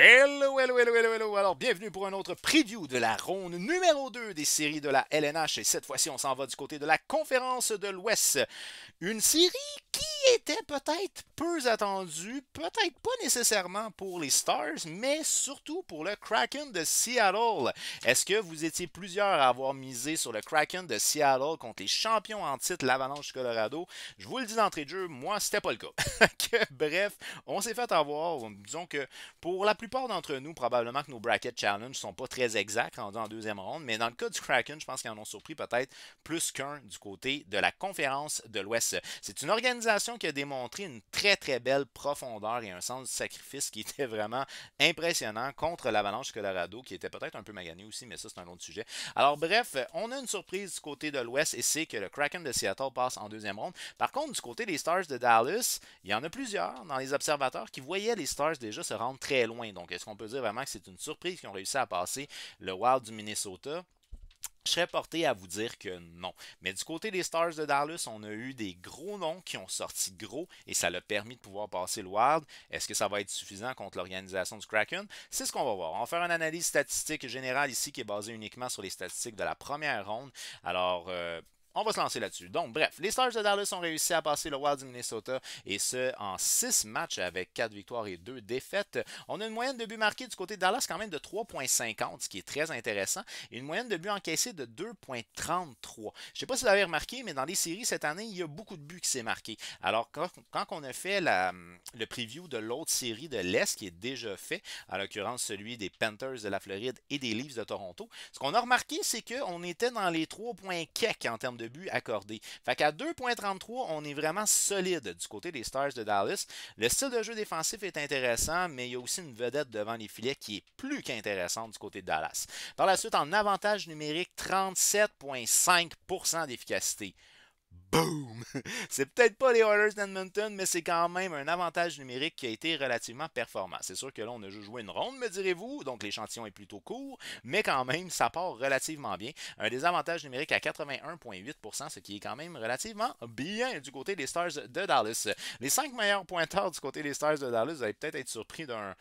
Hello, hello, hello, hello, hello. Alors, bienvenue pour un autre preview de la ronde numéro 2 des séries de la LNH. Et cette fois-ci, on s'en va du côté de la conférence de l'Ouest. Une série qui était peut-être peu attendue, peut-être pas nécessairement pour les Stars, mais surtout pour le Kraken de Seattle. Est-ce que vous étiez plusieurs à avoir misé sur le Kraken de Seattle contre les champions en titre, l'Avalanche du Colorado? Je vous le dis d'entrée de jeu, moi, c'était pas le cas. Bref, on s'est fait avoir. Disons que pour la plupart d'entre nous, probablement que nos bracket challenge sont pas très exacts rendus en deuxième ronde, mais dans le cas du Kraken, je pense qu'ils en ont surpris peut-être plus qu'un du côté de la conférence de l'Ouest. C'est une organisation qui a démontré une très très belle profondeur et un sens du sacrifice qui était vraiment impressionnant contre l'Avalanche Colorado, qui était peut-être un peu magané aussi, mais ça c'est un autre sujet. Alors bref, on a une surprise du côté de l'Ouest et c'est que le Kraken de Seattle passe en deuxième ronde. Par contre, du côté des Stars de Dallas, il y en a plusieurs dans les observateurs qui voyaient les Stars déjà se rendre très loin. Donc, est-ce qu'on peut dire vraiment que c'est une surprise qu'ils ont réussi à passer le Wild du Minnesota? Je serais porté à vous dire que non. Mais du côté des Stars de Dallas, on a eu des gros noms qui ont sorti gros et ça l'a permis de pouvoir passer le Wild. Est-ce que ça va être suffisant contre l'organisation du Kraken? C'est ce qu'on va voir. On va faire une analyse statistique générale ici qui est basée uniquement sur les statistiques de la première ronde. Alors, on va se lancer là-dessus. Donc, bref, les Stars de Dallas ont réussi à passer le Wild du Minnesota et ce, en 6 matchs avec 4 victoires et 2 défaites. On a une moyenne de buts marqués du côté de Dallas quand même de 3,50, ce qui est très intéressant, et une moyenne de buts encaissés de 2,33. Je ne sais pas si vous avez remarqué, mais dans les séries cette année, il y a beaucoup de buts qui s'est marqué. Alors, quand on a fait le preview de l'autre série de l'Est, qui est déjà fait, en l'occurrence celui des Panthers de la Floride et des Leafs de Toronto, ce qu'on a remarqué, c'est qu'on était dans les 3 points quelques en termes de buts accordés. Fait qu'à 2,33, on est vraiment solide du côté des Stars de Dallas. Le style de jeu défensif est intéressant, mais il y a aussi une vedette devant les filets qui est plus qu'intéressante du côté de Dallas. Par la suite, en avantage numérique, 37,5% d'efficacité. Boom! C'est peut-être pas les Oilers d'Edmonton, mais c'est quand même un avantage numérique qui a été relativement performant. C'est sûr que là, on a juste joué une ronde, me direz-vous, donc l'échantillon est plutôt court, mais quand même, ça part relativement bien. Un désavantage numérique à 81,8%, ce qui est quand même relativement bien du côté des Stars de Dallas. Les 5 meilleurs pointeurs du côté des Stars de Dallas, vous allez peut-être être surpris d'un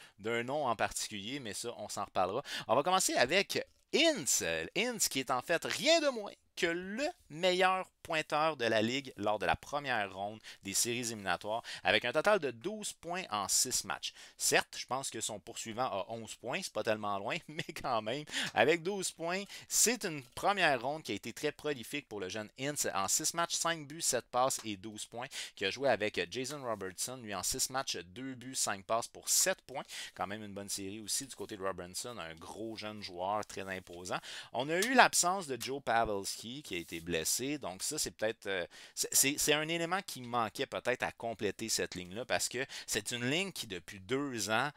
nom en particulier, mais ça, on s'en reparlera. On va commencer avec Ince. Ince qui est en fait rien de moins que le meilleur pointeur de la Ligue lors de la première ronde des séries éliminatoires, avec un total de 12 points en 6 matchs. Certes, je pense que son poursuivant a 11 points, c'est pas tellement loin, mais quand même, avec 12 points, c'est une première ronde qui a été très prolifique pour le jeune Ince. En 6 matchs, 5 buts, 7 passes et 12 points, qui a joué avec Jason Robertson, lui en 6 matchs, 2 buts, 5 passes pour 7 points. Quand même une bonne série aussi du côté de Robertson, un gros jeune joueur très imposant. On a eu l'absence de Joe Pavelski qui a été blessé. Donc ça, c'est peut-être c'est un élément qui manquait peut-être à compléter cette ligne-là parce que c'est une ligne qui, depuis 2 ans,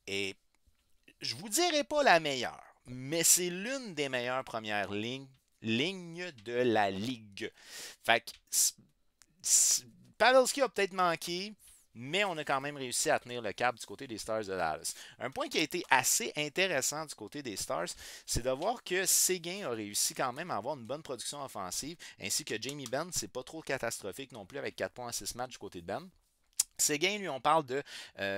est, je vous dirais pas la meilleure, mais c'est l'une des meilleures premières lignes de la Ligue. Fait que Pavelski a peut-être manqué, mais on a quand même réussi à tenir le cap du côté des Stars de Dallas. Un point qui a été assez intéressant du côté des Stars, c'est de voir que Seguin a réussi quand même à avoir une bonne production offensive, ainsi que Jamie Benn, c'est pas trop catastrophique non plus avec 4 points en 6 matchs du côté de Ben. Seguin, lui, on parle de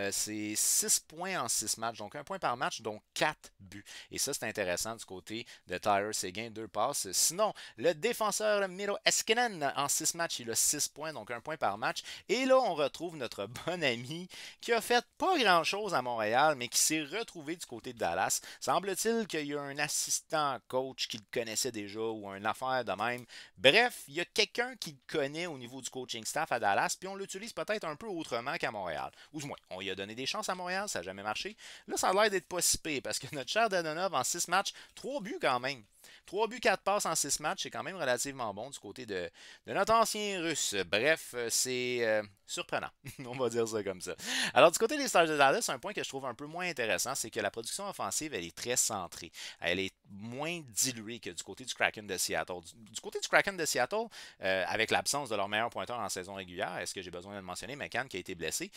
c'est 6 points en 6 matchs, donc un point par match, donc 4 buts. Et ça, c'est intéressant du côté de Tyler Seguin, 2 passes. Sinon, le défenseur Miro Eskinen, en 6 matchs, il a 6 points, donc un point par match. Et là, on retrouve notre bon ami qui a fait pas grand-chose à Montréal, mais qui s'est retrouvé du côté de Dallas. Semble-t-il qu'il y a un assistant coach qui le connaissait déjà ou une affaire de même. Bref, il y a quelqu'un qui le connaît au niveau du coaching staff à Dallas, puis on l'utilise peut-être un peu autrement qu'à Montréal. Ou du moins, on lui a donné des chances à Montréal, ça n'a jamais marché. Là, ça a l'air d'être pas si pire, parce que notre cher Dadonov, en 6 matchs, 3 buts quand même. 3 buts, 4 passes en 6 matchs, c'est quand même relativement bon du côté de notre ancien russe. Bref, c'est surprenant. On va dire ça comme ça. Alors, du côté des Stars de Dallas, un point que je trouve un peu moins intéressant, c'est que la production offensive, elle est très centrée. Elle est moins diluée que du côté du Kraken de Seattle. Du côté du Kraken de Seattle, avec l'absence de leur meilleur pointeur en saison régulière, est-ce que j'ai besoin de le mentionner, McCann qui a été blessé.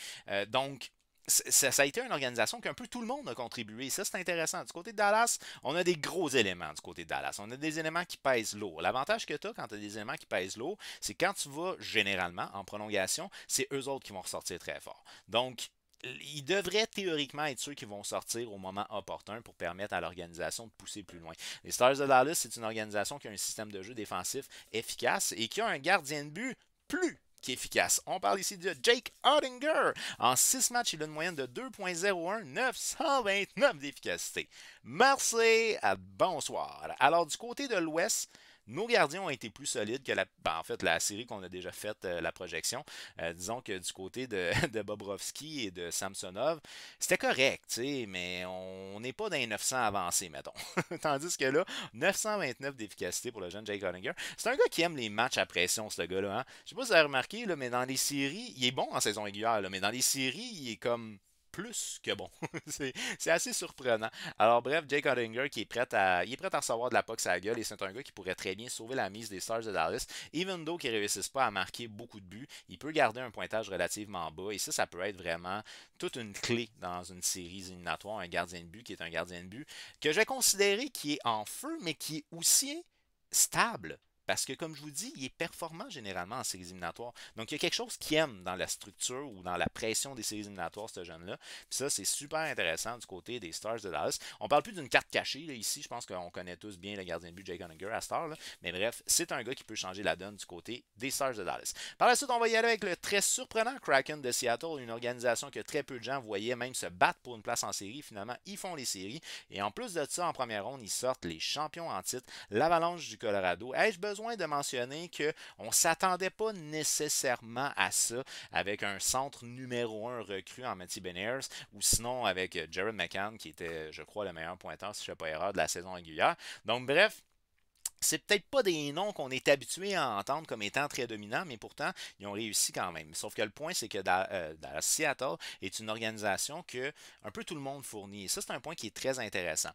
Donc, ça a été une organisation qu'un peu tout le monde a contribué. Ça, c'est intéressant. Du côté de Dallas, on a des gros éléments du côté de Dallas. On a des éléments qui pèsent lourd. L'avantage que tu as quand tu as des éléments qui pèsent lourd, c'est quand tu vas généralement en prolongation, c'est eux autres qui vont ressortir très fort. Donc, ils devraient théoriquement être ceux qui vont sortir au moment opportun pour permettre à l'organisation de pousser plus loin. Les Stars de Dallas, c'est une organisation qui a un système de jeu défensif efficace et qui a un gardien de but plus qu'efficace. On parle ici de Jake Oettinger. En 6 matchs, il a une moyenne de 2.01, 929 d'efficacité. Merci, bonsoir. Alors, du côté de l'Ouest, nos gardiens ont été plus solides que la série qu'on a déjà faite, la projection. Disons que du côté de Bobrovski et de Samsonov, c'était correct, mais on n'est pas dans les 900 avancés, mettons. Tandis que là, 929 d'efficacité pour le jeune Jake Oettinger. C'est un gars qui aime les matchs à pression, ce gars-là. Hein? Je sais pas si vous avez remarqué, là, mais dans les séries, il est bon en saison régulière, là, mais dans les séries, il est comme plus que bon. c'est assez surprenant. Alors bref, Jake Oettinger qui est prêt à recevoir de la puck à la gueule et c'est un gars qui pourrait très bien sauver la mise des Stars de Dallas. Even though qu'ils ne réussissent pas à marquer beaucoup de buts, il peut garder un pointage relativement bas et ça peut être vraiment toute une clé dans une série éliminatoire, un gardien de but qui est un gardien de but que je vais considérer qui est en feu mais qui est aussi stable. Parce que, comme je vous dis, il est performant généralement en séries éliminatoires. Donc, il y a quelque chose qu'il aime dans la structure ou dans la pression des séries éliminatoires, ce jeune-là. Puis ça, c'est super intéressant du côté des Stars de Dallas. On parle plus d'une carte cachée là, ici. Je pense qu'on connaît tous bien le gardien de but Jake Oettinger à Star. Là. Mais bref, c'est un gars qui peut changer la donne du côté des Stars de Dallas. Par la suite, on va y aller avec le très surprenant Kraken de Seattle, une organisation que très peu de gens voyaient même se battre pour une place en série. Finalement, ils font les séries. Et en plus de ça, en première ronde, ils sortent les champions en titre, l'Avalanche du Colorado. Ai-je besoin de mentionner qu'on ne s'attendait pas nécessairement à ça avec un centre numéro 1 recru en Matty Beniers ou sinon avec Jared McCann qui était, je crois, le meilleur pointeur, si je ne fais pas erreur, de la saison régulière. Donc bref, c'est peut-être pas des noms qu'on est habitué à entendre comme étant très dominants, mais pourtant, ils ont réussi quand même. Sauf que le point, c'est que Seattle est une organisation que un peu tout le monde fournit. Et ça, c'est un point qui est très intéressant.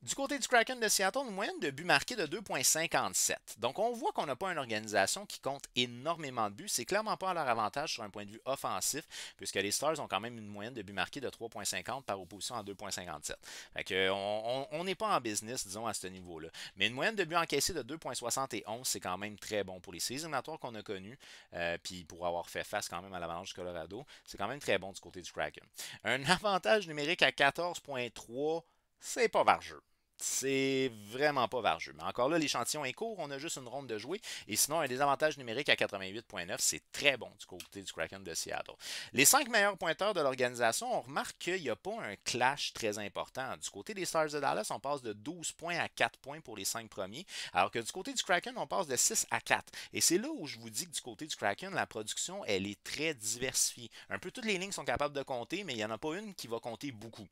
Du côté du Kraken de Seattle, une moyenne de buts marqués de 2,57. Donc, on voit qu'on n'a pas une organisation qui compte énormément de buts. C'est clairement pas à leur avantage sur un point de vue offensif, puisque les Stars ont quand même une moyenne de buts marqués de 3,50 par opposition à 2,57. Fait que, on n'est pas en business, disons, à ce niveau-là. Mais une moyenne de buts encaissés de 2,71, c'est quand même très bon pour les séries éliminatoires qu'on a connues, puis pour avoir fait face quand même à l'Avalanche du Colorado, c'est quand même très bon du côté du Kraken. Un avantage numérique à 14,3, c'est pas vargeux. C'est vraiment pas vargeux. Mais encore là, l'échantillon est court, on a juste une ronde de jouer. Et sinon, un désavantage numérique à 88,9, c'est très bon du côté du Kraken de Seattle. Les 5 meilleurs pointeurs de l'organisation, on remarque qu'il n'y a pas un clash très important. Du côté des Stars de Dallas, on passe de 12 points à 4 points pour les 5 premiers, alors que du côté du Kraken, on passe de 6 à 4. Et c'est là où je vous dis que du côté du Kraken, la production, elle est très diversifiée. Un peu toutes les lignes sont capables de compter, mais il n'y en a pas une qui va compter beaucoup.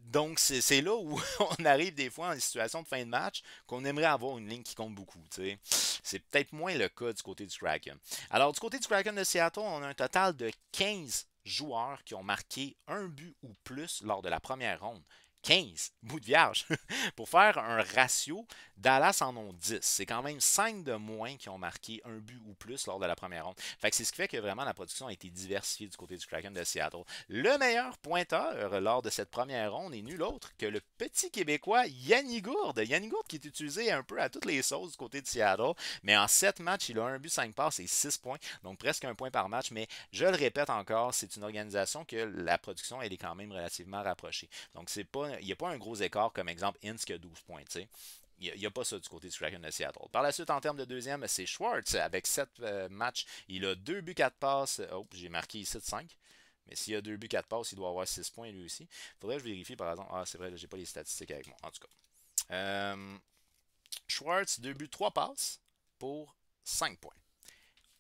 Donc, c'est là où on arrive des fois en situation de fin de match qu'on aimerait avoir une ligne qui compte beaucoup. T'sais. C'est peut-être moins le cas du côté du Kraken. Alors, du côté du Kraken de Seattle, on a un total de 15 joueurs qui ont marqué un but ou plus lors de la première ronde. 15 bouts de vierge. Pour faire un ratio, Dallas en ont 10. C'est quand même 5 de moins qui ont marqué un but ou plus lors de la première ronde. Fait que c'est ce qui fait que vraiment la production a été diversifiée du côté du Kraken de Seattle. Le meilleur pointeur lors de cette première ronde est nul autre que le petit Québécois Yanni Gourde. Yanni Gourde qui est utilisé un peu à toutes les sauces du côté de Seattle. Mais en 7 matchs, il a un but, 5 passes et 6 points. Donc presque un point par match. Mais je le répète encore, c'est une organisation que la production elle est quand même relativement rapprochée. Donc il n'y a pas un gros écart comme exemple Ince qui a 12 points. T'sais. Il n'y a pas ça du côté du Kraken de Seattle. Par la suite, en termes de deuxième, c'est Schwartz. Avec 7 matchs, il a 2 buts, 4 passes. Oh, j'ai marqué ici de 5. Mais s'il a 2 buts, 4 passes, il doit avoir 6 points lui aussi. Faudrait que je vérifie par exemple. Ah, c'est vrai, j'ai pas les statistiques avec moi. En tout cas. Schwartz, 2 buts, 3 passes pour 5 points.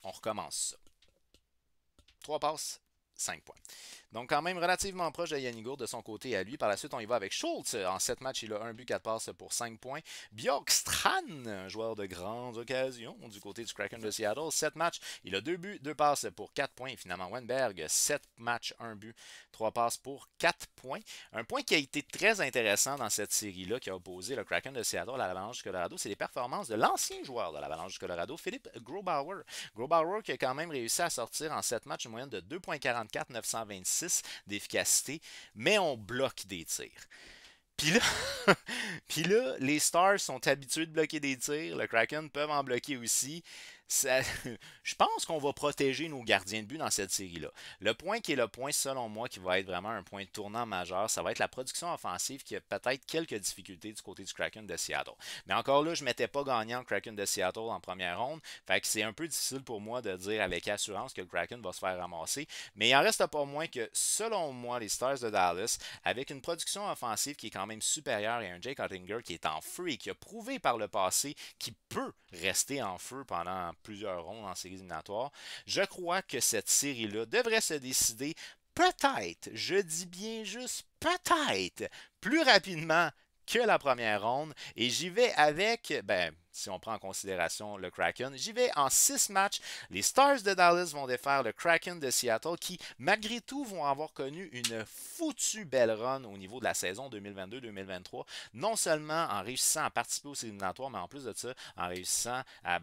On recommence ça. 3 passes, 5 points. Donc, quand même relativement proche de Yanni Gourde de son côté à lui. Par la suite, on y va avec Schultz. En 7 matchs, il a 1 but, 4 passes pour 5 points. Bjorkstrand, un joueur de grandes occasions du côté du Kraken de Seattle. 7 matchs, il a 2 buts, 2 passes pour 4 points. Et finalement, Wenberg, 7 matchs, 1 but, 3 passes pour 4 points. Un point qui a été très intéressant dans cette série-là, qui a opposé le Kraken de Seattle à l'Avalanche du Colorado, c'est les performances de l'ancien joueur de l'Avalanche du Colorado, Philippe Grobauer. Grobauer qui a quand même réussi à sortir en 7 matchs une moyenne de 2,44, 926 d'efficacité, mais on bloque des tirs. Puis là, puis là, les Stars sont habitués de bloquer des tirs, le Kraken peuvent en bloquer aussi. Je pense qu'on va protéger nos gardiens de but dans cette série-là. Le point qui est le point, selon moi, qui va être vraiment un point tournant majeur, ça va être la production offensive qui a peut-être quelques difficultés du côté du Kraken de Seattle. Mais encore là, je ne mettais pas gagnant le Kraken de Seattle en première ronde. Fait que c'est un peu difficile pour moi de dire avec assurance que le Kraken va se faire ramasser. Mais il en reste pas moins que, selon moi, les Stars de Dallas, avec une production offensive qui est quand même supérieure et un Jake Oettinger qui est en feu et qui a prouvé par le passé qu'il peut rester en feu pendant plusieurs rondes en séries éliminatoires, je crois que cette série-là devrait se décider peut-être, je dis bien juste peut-être, plus rapidement que la première ronde. Et j'y vais avec, ben, si on prend en considération le Kraken, j'y vais en 6 matchs. Les Stars de Dallas vont défaire le Kraken de Seattle qui, malgré tout, vont avoir connu une foutue belle run au niveau de la saison 2022-2023. Non seulement en réussissant à participer aux éliminatoires, mais en plus de ça, en réussissant à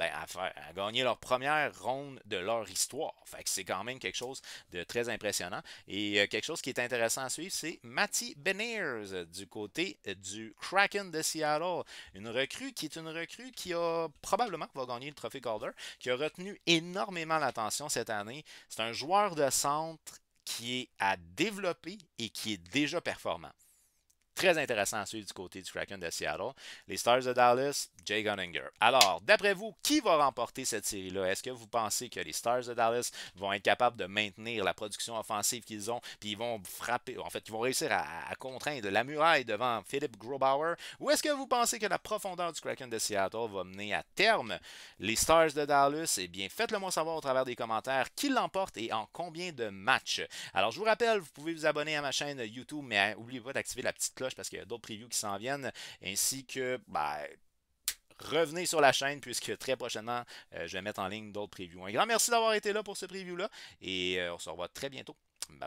gagner leur première ronde de leur histoire. Fait que c'est quand même quelque chose de très impressionnant. Et quelque chose qui est intéressant à suivre, c'est Matty Beniers du côté du Kraken de Seattle. Une recrue qui est une recrue qui a probablement va gagner le trophée Calder, qui a retenu énormément l'attention cette année. C'est un joueur de centre qui est à développer et qui est déjà performant. Très intéressant à suivre du côté du Kraken de Seattle. Les Stars de Dallas, Jay Gunninger. Alors, d'après vous, qui va remporter cette série-là? Est-ce que vous pensez que les Stars de Dallas vont être capables de maintenir la production offensive qu'ils ont, puis ils vont frapper, en fait, ils vont réussir à contraindre la muraille devant Philip Grobauer? Ou est-ce que vous pensez que la profondeur du Kraken de Seattle va mener à terme les Stars de Dallas? Eh bien, faites-le moi savoir au travers des commentaires qui l'emporte et en combien de matchs. Alors, je vous rappelle, vous pouvez vous abonner à ma chaîne YouTube, mais n'oubliez pas d'activer la petite cloche parce qu'il y a d'autres previews qui s'en viennent, ainsi que revenez sur la chaîne puisque très prochainement, je vais mettre en ligne d'autres previews. Un grand merci d'avoir été là pour ce preview-là et on se revoit très bientôt. Bye bye.